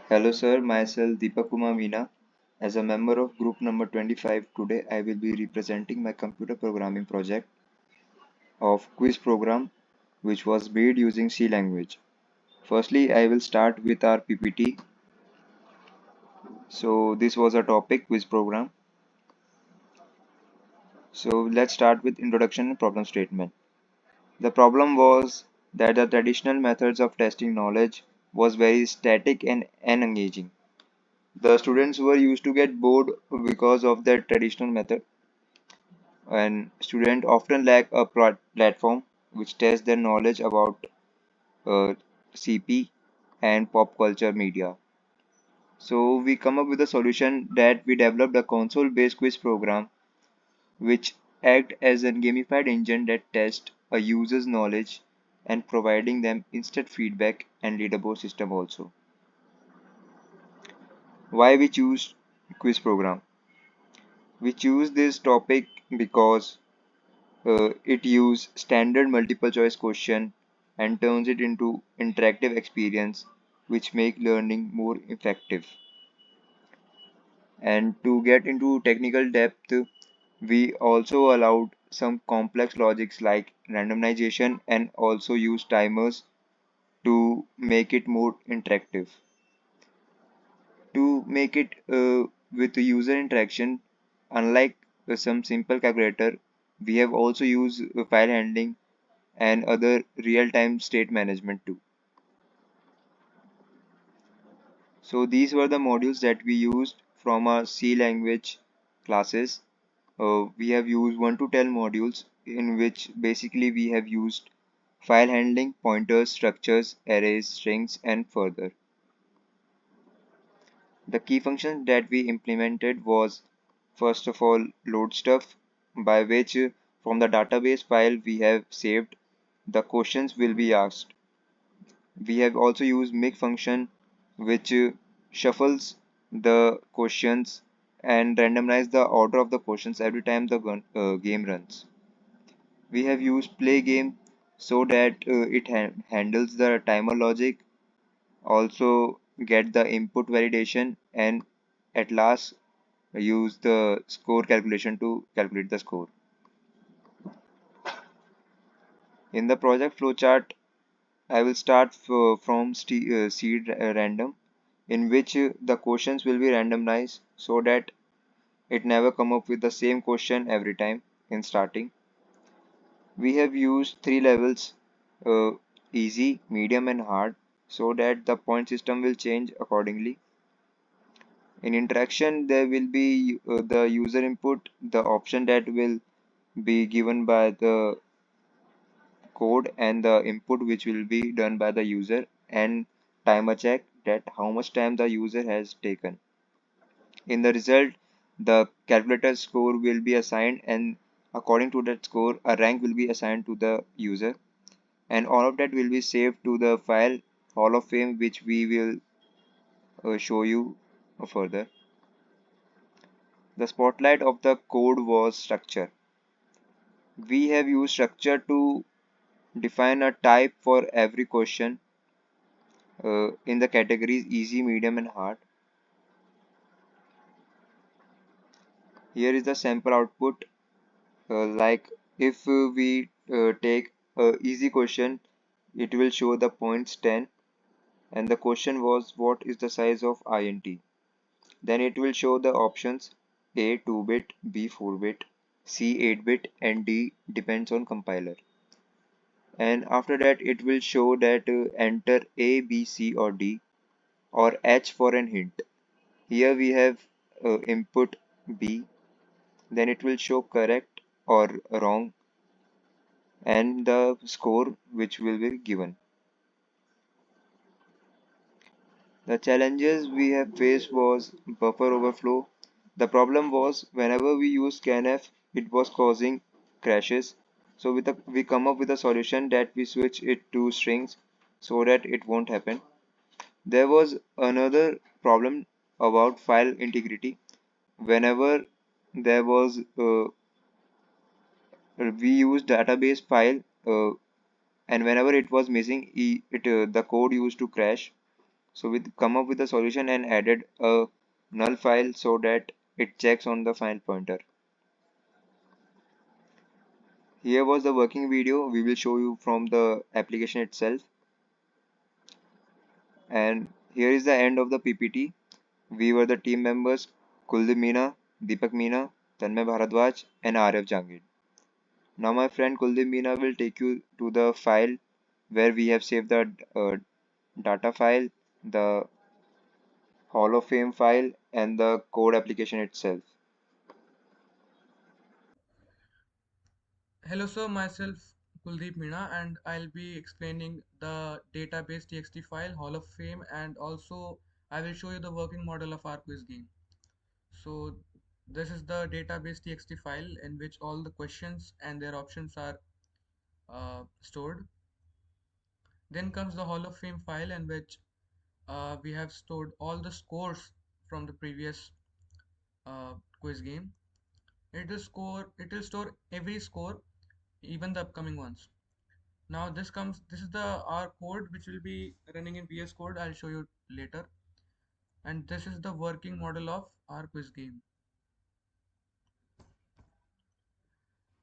Hello sir, myself Deepak Kumar Meena. As a member of group number 25, today I will be representing my computer programming project of quiz program which was made using C language. Firstly, I will start with our PPT. So this was a topic quiz program. So let's start with introduction and problem statement. The problem was that the traditional methods of testing knowledge was very static and unengaging. The students were used to get bored because of that traditional method and students often lack a platform which tests their knowledge about uh, CP and pop culture media. So we come up with a solution that we developed a console-based quiz program which act as a gamified engine that tests a user's knowledge and providing them instant feedback and leaderboard system also. Why we choose quiz program? We choose this topic because it uses standard multiple choice question and turns it into interactive experience which make learning more effective. And to get into technical depth, we also allowed some complex logics like randomization and also use timers to make it more interactive. To make it with the user interaction, unlike some simple calculator, we have also used file handling and other real-time state management too. So these were the modules that we used from our C language classes. We have used 1 to 10 modules in which basically we have used file handling, pointers, structures, arrays, strings, and further. The key function that we implemented was first of all load stuff by which from the database file we have saved the questions will be asked. We have also used make function which shuffles the questions and randomize the order of the questions every time the game runs. We have used play game so that it handles the timer logic, also get the input validation and at last use the score calculation to calculate the score. In the project flowchart, I will start from seed random in which the questions will be randomized so that it never come up with the same question every time in starting. We have used three levels uh, easy, medium and hard so that the point system will change accordingly. In interaction there will be the user input, the option that will be given by the code and the input which will be done by the user and timer check that how much time the user has taken. In the result, the calculator score will be assigned and according to that score, a rank will be assigned to the user and all of that will be saved to the file Hall of Fame which we will show you further. The spotlight of the code was structure. We have used structure to define a type for every question in the categories easy, medium and hard. Here is the sample output. Like if we take a easy question, it will show the points 10 and the question was what is the size of int. Then it will show the options A 2-bit, B 4-bit, C 8-bit and D depends on compiler. And after that it will show that enter A, B, C or D or H for an hint. Here we have input B, then it will show correct or wrong and the score which will be given. The challenges we have faced was buffer overflow. The problem was whenever we use scanf, it was causing crashes. So we come up with a solution that we switch it to strings so that it won't happen. There was another problem about file integrity. Whenever there was we use database file and whenever it was missing, the code used to crash. So we come up with a solution and added a null file so that it checks on the file pointer. Here was the working video. We will show you from the application itself. And here is the end of the PPT. We were the team members Kuldeep Meena, Deepak Meena, Tanmay Bharadwaj, and Arif Jangid. Now my friend Kuldeep Meena will take you to the file where we have saved the data file, the Hall of Fame file, and the code application itself. Hello sir, myself Kuldeep Meena and I'll be explaining the database txt file Hall of Fame, and also I will show you the working model of our quiz game. So this is the database txt file in which all the questions and their options are stored. Then comes the Hall of Fame file in which we have stored all the scores from the previous quiz game. It will store every score, even the upcoming ones. Now this is the our code which will be running in VS Code. I'll show you later. And this is the working model of our quiz game.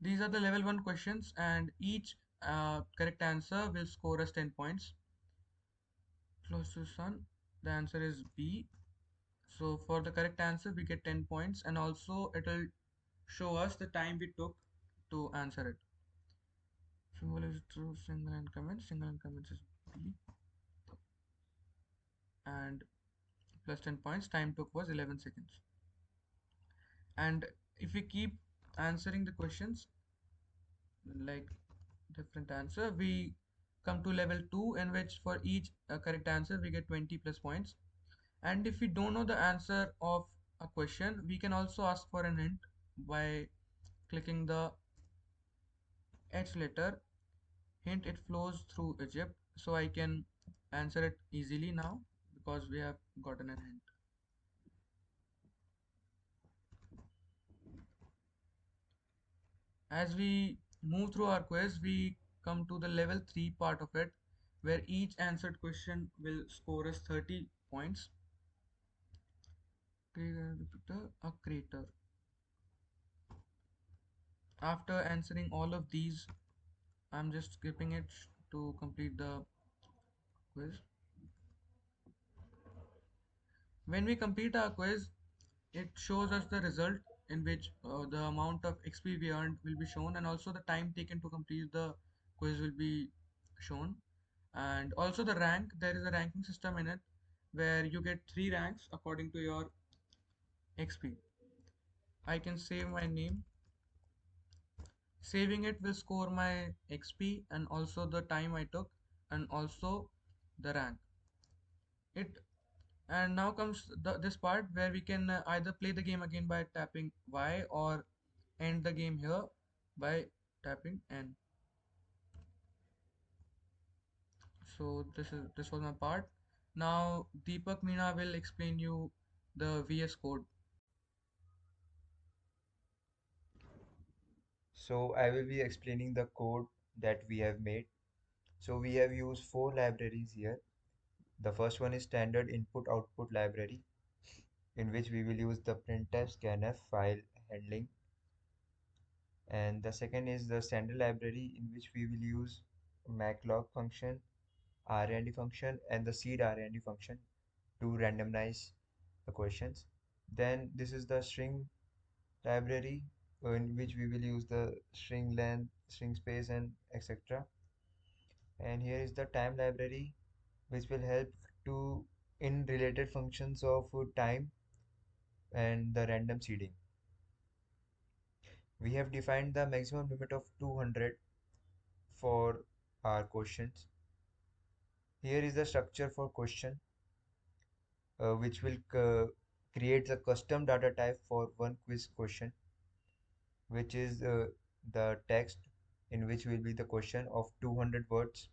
These are the level 1 questions, and each correct answer will score us 10 points. Close to sun. The answer is B. So for the correct answer, we get 10 points, and also it will show us the time we took to answer it. Symbol is true, single and comment. Single and comment is B. And plus 10 points, time took was 11 seconds. And if we keep answering the questions like different answer, we come to level 2 in which for each correct answer we get 20 plus points. And if we don't know the answer of a question, we can also ask for an hint by clicking the H letter. Hint, it flows through Egypt, so I can answer it easily now because we have gotten a hint. As we move through our quiz, we come to the level 3 part of it, where each answered question will score us 30 points. A crater. After answering all of these, I'm just skipping it to complete the quiz. When we complete our quiz, it shows us the result in which the amount of XP we earned will be shown, and also the time taken to complete the quiz will be shown. And also the rank, there is a ranking system in it where you get 3 ranks according to your XP. I can save my name. Saving it will score my XP and also the time I took and also the rank. It And now comes this part where we can either play the game again by tapping Y or end the game here by tapping N. So this was my part. Now Deepak Meena will explain you the VS Code. So I will be explaining the code that we have made. So we have used four libraries here. The first one is standard input output library, in which we will use the printf scanf file handling. And the second is the standard library, in which we will use maclog function, rnd function, and the seed rnd function to randomize the questions. Then this is the string library, in which we will use the string length, string space, and etc. And here is the time library, which will help to in related functions of time and the random seeding. We have defined the maximum limit of 200 for our questions. Here is the structure for question, which will create the custom data type for one quiz question, which is the text, in which will be the question of 200 words.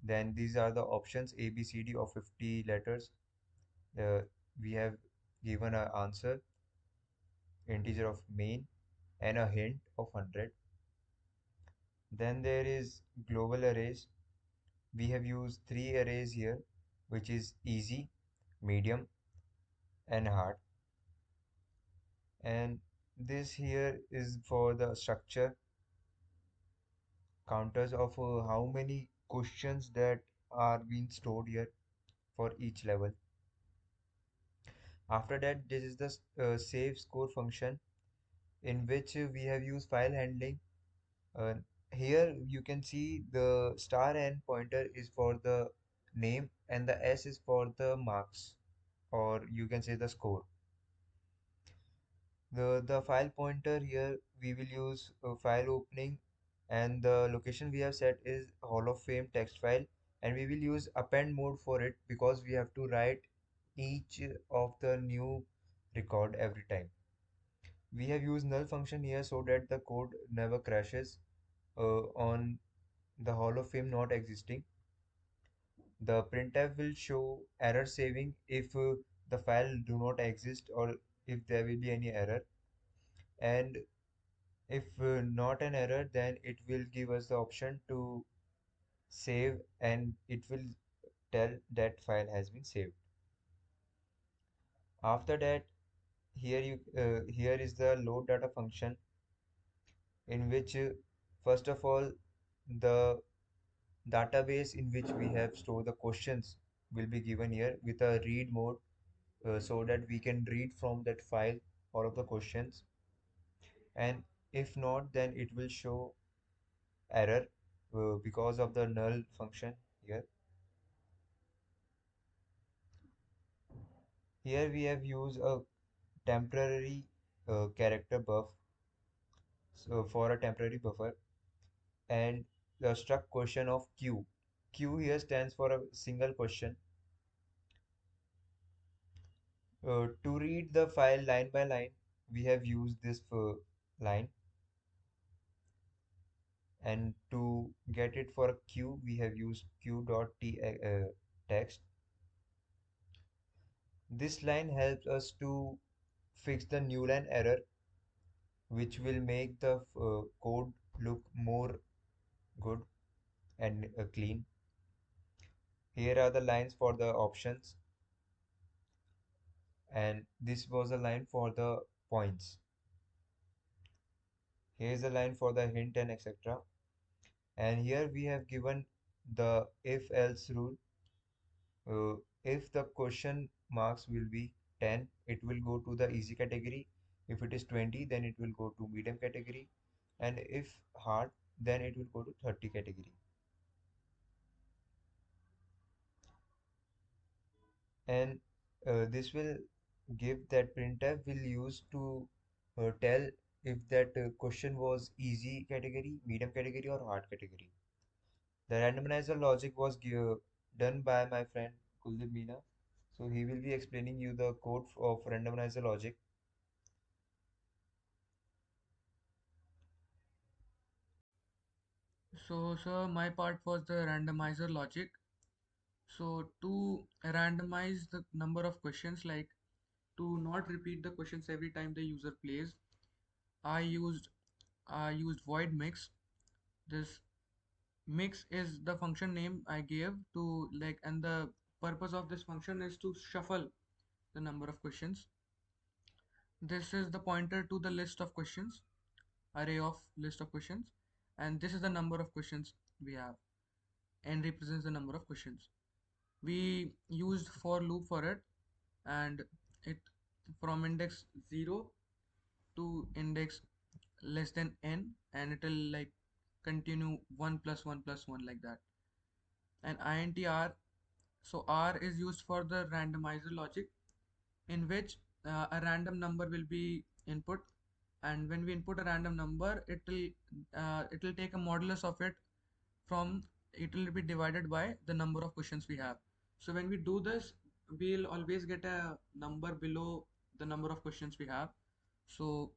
Then these are the options A, B, C, D of 50 letters. Uh, we have given an answer, integer of main, and a hint of 100. Then there is global arrays. We have used three arrays here. which is easy, medium, and hard. And this here is for the structure counters of how many questions that are being stored here for each level. After that, this is the save score function in which we have used file handling. Uh, Here you can see the star n pointer is for the name and the s is for the marks, or you can say the score. The file pointer here we will use file opening, and the location we have set is Hall of Fame text file, and we will use append mode for it because we have to write each of the new record every time. We have used null function here so that the code never crashes on the Hall of Fame not existing. The printf will show error saving if the file do not exist or if there will be any error, and if not an error, then it will give us the option to save, and it will tell that file has been saved. After that, here is the load data function in which first of all the database in which we have stored the questions will be given here with a read mode, so that we can read from that file all of the questions, and if not, then it will show error because of the null function here. Here we have used a temporary character buff, so for a temporary buffer, and the struct question of q. Q here stands for a single question. To read the file line by line, we have used this line, and to get it for q, we have used q dot t text. This line helps us to fix the new line error, which will make the code look more good and clean. Here are the lines for the options, and this was a line for the points. Here is a line for the hint and etc. And here we have given the if else rule. If the question marks will be 10, it will go to the easy category. If it is 20, then it will go to medium category. And if hard, then it will go to 30 category. And this will give that printf will use to tell if that question was easy category, medium category, or hard category. The randomizer logic was done by my friend Kuldeep Meena. So he will be explaining you the code of randomizer logic. So, sir, my part was the randomizer logic. So, to randomize the number of questions, like to not repeat the questions every time the user plays, I used I used void mix. This mix is the function name I gave to, like, and the purpose of this function is to shuffle the number of questions. This is the pointer to the list of questions, array of list of questions, and this is the number of questions we have. N represents the number of questions. We used for loop for it, and it from index 0 to index less than n, and it will like continue 1 plus 1 plus 1 like that. And intr, so r is used for the randomizer logic, in which a random number will be input, and when we input a random number, it will take a modulus of it from, it will be divided by the number of questions we have. So when we do this, we'll always get a number below the number of questions we have. So,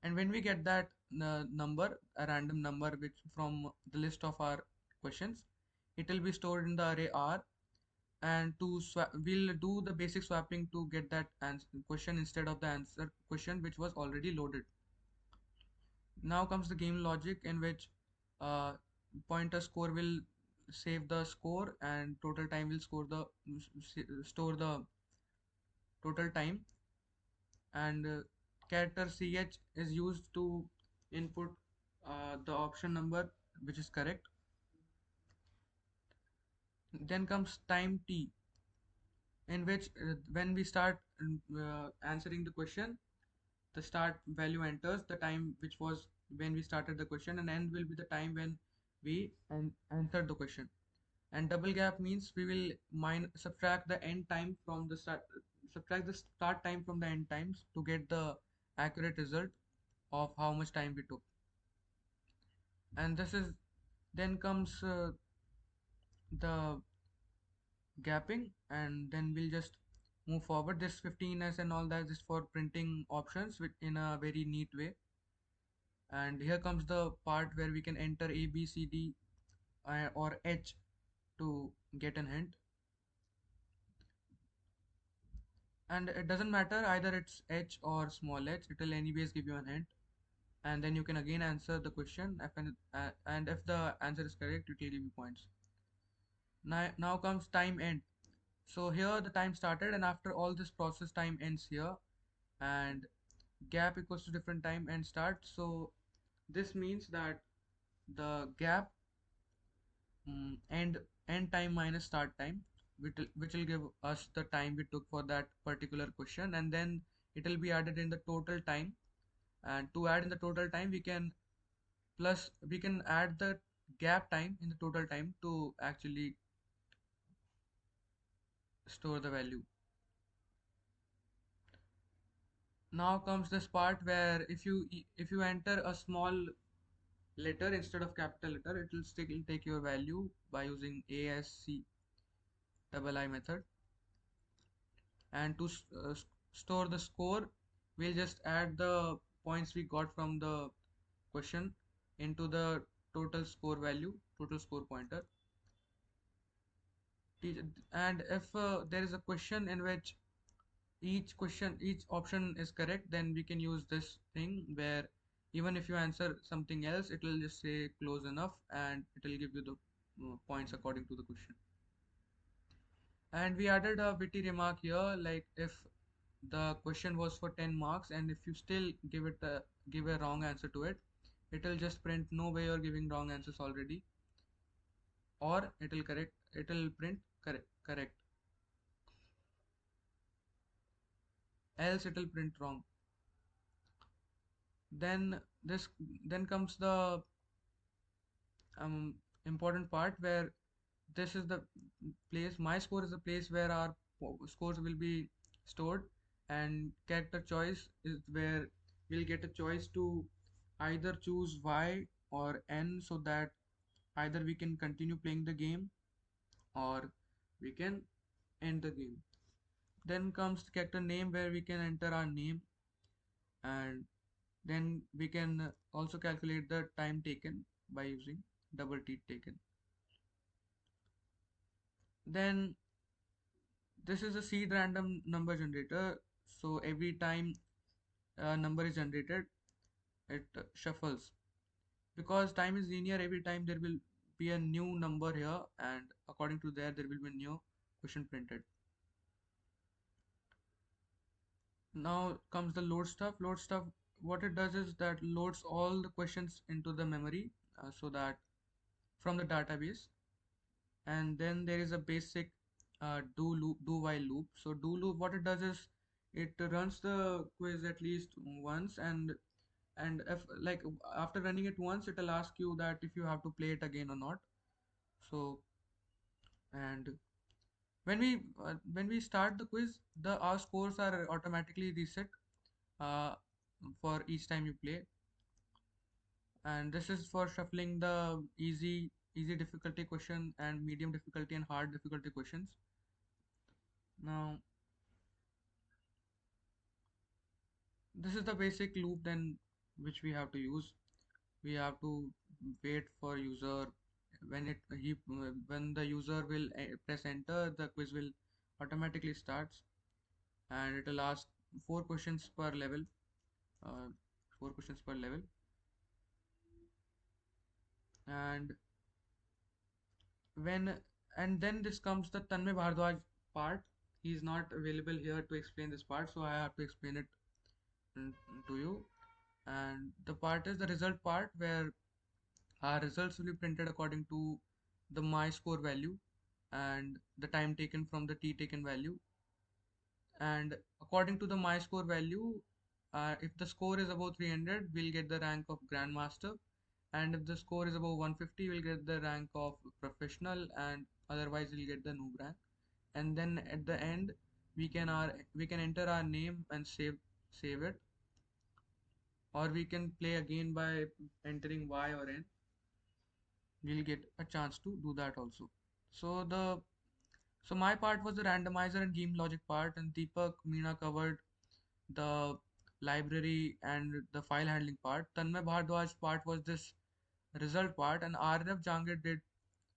and when we get that number, a random number which from the list of our questions, it will be stored in the array r, and to swap, we'll do the basic swapping to get that answer question instead of the answer question which was already loaded. Now comes the game logic, in which uh, pointer score will save the score, and total time will store the total time. And character ch is used to input the option number which is correct. Then comes time t, in which when we start answering the question, the start value enters the time which was when we started the question, and end will be the time when we answered the question. And double gap means we will subtract the end time from the start, subtract the start time from the end times to get the accurate result of how much time we took. And this is then comes the gapping, and then we'll just move forward. This 15s and all that is for printing options in a very neat way. And here comes the part where we can enter A, B, C, D, or H to get an hint. And it doesn't matter either it's H or small h, it will anyways give you an hint. And then you can again answer the question, and if the answer is correct, it will give you points. Now comes time end. So here the time started, and after all this process, time ends here. And gap equals to different time and start. So this means that the gap, end time minus start time, which will give us the time we took for that particular question, and then it will be added in the total time. And to add in the total time, we can add the gap time in the total time to actually store the value. Now comes this part where if you enter a small letter instead of capital letter, it will still take your value by using ASC double I method. And to store the score, we'll just add the points we got from the question into the total score value, total score pointer. And if there is a question in which each option is correct, then we can use this thing where even if you answer something else, it will just say close enough, and it will give you the points according to the question. And we added a witty remark here, like if the question was for 10 marks, and if you still give a wrong answer to it, it will just print no way you're giving wrong answers already, or it will print correct, else it will print wrong. Then this then comes the important part where this is the place, my score is the place where our scores will be stored. And character choice is where we'll get a choice to either choose Y or N, so that either we can continue playing the game or we can end the game. Then comes the character name, where we can enter our name, and then we can also calculate the time taken by using double T taken. Then this is a seed random number generator. So every time a number is generated, it shuffles. Because time is linear, every time there will be a new number here, and according to there will be a new question printed. Now comes the load stuff. Load stuff, what it does is that loads all the questions into the memory, so that from the database. And then there is a basic do while loop. So do loop, what it does is it runs the quiz at least once, and if like after running it once, it'll ask you that if you have to play it again or not. So, and when we start the quiz, the our scores are automatically reset uh, for each time you play. And this is for shuffling the easy difficulty question and medium difficulty and hard difficulty questions. Now this is the basic loop then which we have to use. We have to wait for user. When the user will press enter, the quiz will automatically starts, and it will ask four questions per level, uh, four questions per level. And when and then this comes the Tanmay Bhardwaj part. He is not available here to explain this part, so I have to explain it mm, to you. And the part is the result part, where our results will be printed according to the my score value and the time taken from the t taken value. And according to the my score value, if the score is above 300, we'll get the rank of grandmaster, and if the score is above 150, we'll get the rank of professional, and otherwise we'll get the noob rank. And then at the end, we can enter our name and save it, or we can play again by entering Y or N. We'll get a chance to do that also. So the so my part was the randomizer and game logic part, and Deepak Meena covered the library and the file handling part. Tanmay Bhardwaj's part was this result part, and RF Jangir did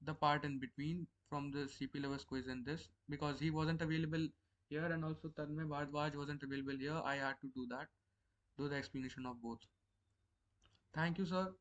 the part in between from the CP Lovers quiz and this, because he wasn't available here, and also Tanmay Bhardwaj wasn't available here. I had to do the explanation of both. Thank you, sir.